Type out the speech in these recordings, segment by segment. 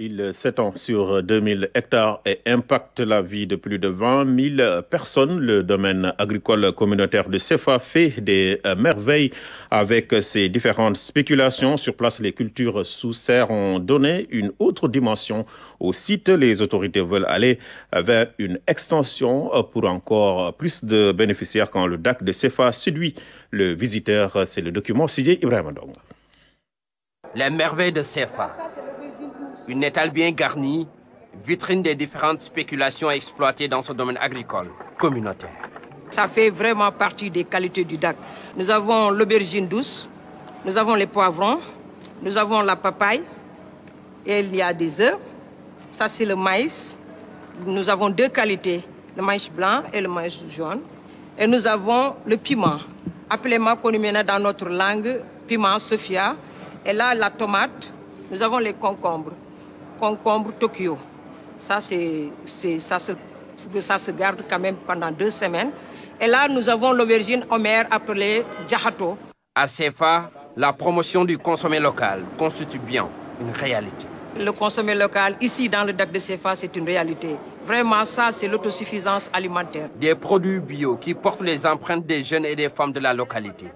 Il s'étend sur 2000 hectares et impacte la vie de plus de 20 000 personnes. Le domaine agricole communautaire de CFA fait des merveilles avec ses différentes spéculations. Sur place, les cultures sous serre ont donné une autre dimension au site. Les autorités veulent aller vers une extension pour encore plus de bénéficiaires quand le DAC de CFA séduit le visiteur. C'est le document signé Ibrahim Ndong. Les merveilles de CFA. Une étale bien garnie, vitrine des différentes spéculations exploitées dans ce domaine agricole communautaire. Ça fait vraiment partie des qualités du DAC. Nous avons l'aubergine douce, nous avons les poivrons, nous avons la papaye, et il y a des œufs. Ça, c'est le maïs. Nous avons deux qualités, le maïs blanc et le maïs jaune. Et nous avons le piment, appelé makonumena dans notre langue, piment Sophia. Et là, la tomate, nous avons les concombres Tokyo. Ça se garde quand même pendant 2 semaines. Et là, nous avons l'aubergine Omer appelée Djahato. À CFA, la promotion du consommé local constitue bien une réalité. Le consommé local, ici dans le DAC de CFA, c'est une réalité. Vraiment, ça, c'est l'autosuffisance alimentaire. Des produits bio qui portent les empreintes des jeunes et des femmes de la localité.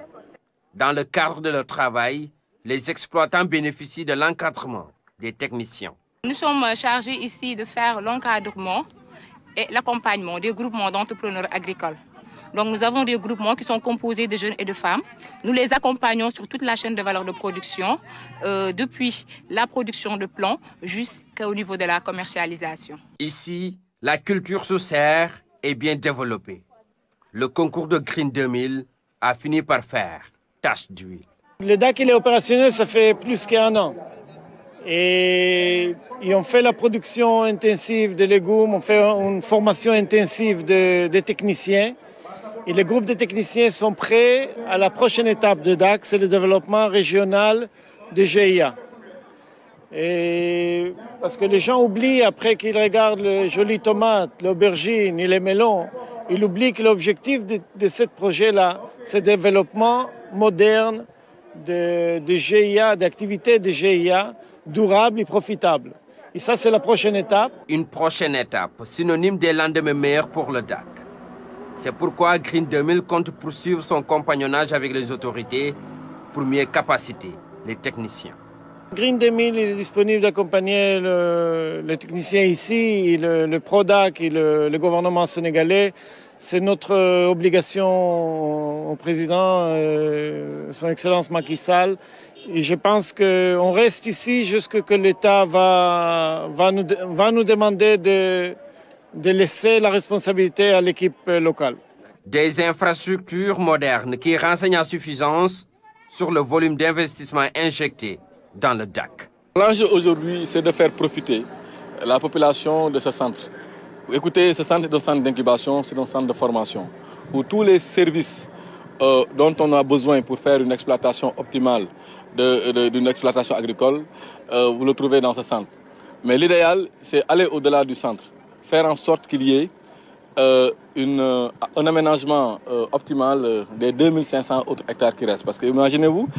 Dans le cadre de leur travail, les exploitants bénéficient de l'encadrement des techniciens. Nous sommes chargés ici de faire l'encadrement et l'accompagnement des groupements d'entrepreneurs agricoles. Donc nous avons des groupements qui sont composés de jeunes et de femmes. Nous les accompagnons sur toute la chaîne de valeur de production, depuis la production de plants jusqu'au niveau de la commercialisation. Ici, la culture sous serre est bien développée. Le concours de Green 2000 a fini par faire tache d'huile. Le DAC il est opérationnel, ça fait plus qu'1 an. Et on fait la production intensive de légumes, on fait une formation intensive des techniciens. Et les groupes de techniciens sont prêts à la prochaine étape de DAC, c'est le développement régional de GIA. Et parce que les gens oublient, après qu'ils regardent les jolies tomates, l'aubergine et les melons, ils oublient que l'objectif de ce projet-là, c'est le développement moderne de GIA, d'activités de GIA, durable et profitable. Et ça, c'est la prochaine étape. Une prochaine étape, synonyme des lendemains meilleurs pour le DAC. C'est pourquoi Green 2000 compte poursuivre son compagnonnage avec les autorités pour mieux capaciter les techniciens. Green 2000 est disponible d'accompagner les techniciens ici, le PRODAC et le gouvernement sénégalais. C'est notre obligation au président, son Excellence Macky Sall. Et je pense qu'on reste ici jusqu'à ce que l'État va nous demander de laisser la responsabilité à l'équipe locale. Des infrastructures modernes qui renseignent en suffisance sur le volume d'investissement injecté dans le DAC. L'enjeu aujourd'hui, c'est de faire profiter la population de ce centre. Écoutez, ce centre est un centre d'incubation, c'est un centre de formation, où tous les services dont on a besoin pour faire une exploitation optimale d'une exploitation agricole, vous le trouvez dans ce centre. Mais l'idéal, c'est aller au-delà du centre, faire en sorte qu'il y ait un aménagement optimal des 2500 autres hectares qui restent. Parce que imaginez-vous,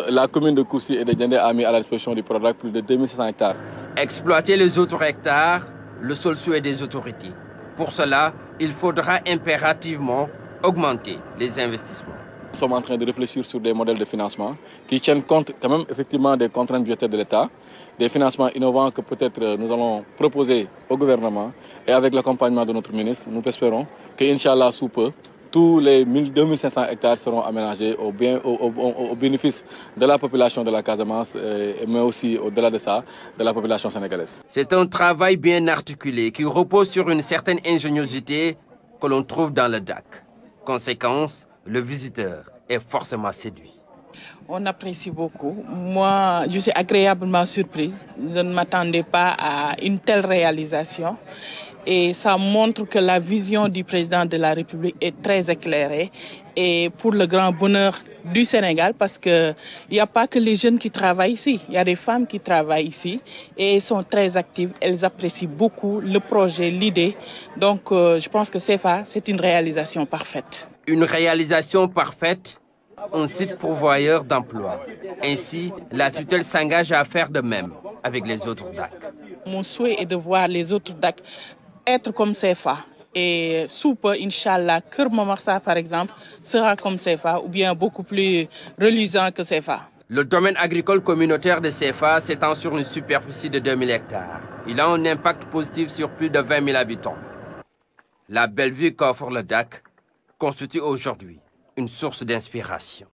la commune de Kousi et de Diendé a mis à la disposition du PRODAC plus de 2500 hectares. Exploiter les autres hectares, le seul souhait des autorités. Pour cela, il faudra impérativement augmenter les investissements. Nous sommes en train de réfléchir sur des modèles de financement qui tiennent compte quand même effectivement des contraintes budgétaires de l'État, des financements innovants que peut-être nous allons proposer au gouvernement et avec l'accompagnement de notre ministre, nous espérons que, Inch'Allah, sous peu, tous les 2500 hectares seront aménagés au bénéfice de la population de la Casamance, mais aussi au-delà de ça, de la population sénégalaise. C'est un travail bien articulé qui repose sur une certaine ingéniosité que l'on trouve dans le DAC. Conséquence, le visiteur est forcément séduit. On apprécie beaucoup. Moi, je suis agréablement surprise. Je ne m'attendais pas à une telle réalisation. Et ça montre que la vision du président de la République est très éclairée. Et pour le grand bonheur du Sénégal, parce qu'il n'y a pas que les jeunes qui travaillent ici. Il y a des femmes qui travaillent ici et elles sont très actives. Elles apprécient beaucoup le projet, l'idée. Donc, je pense que CFA, c'est une réalisation parfaite. Une réalisation parfaite un site pourvoyeur d'emplois. Ainsi, la tutelle s'engage à faire de même avec les autres DAC. Mon souhait est de voir les autres DAC être comme CFA. Et sous peu, Inch'Allah, Keur Momar Sarr, par exemple, sera comme CFA ou bien beaucoup plus reluisant que CFA. Le domaine agricole communautaire de CFA s'étend sur une superficie de 2000 hectares. Il a un impact positif sur plus de 20 000 habitants. La belle vie qu'offre le DAC constitue aujourd'hui une source d'inspiration.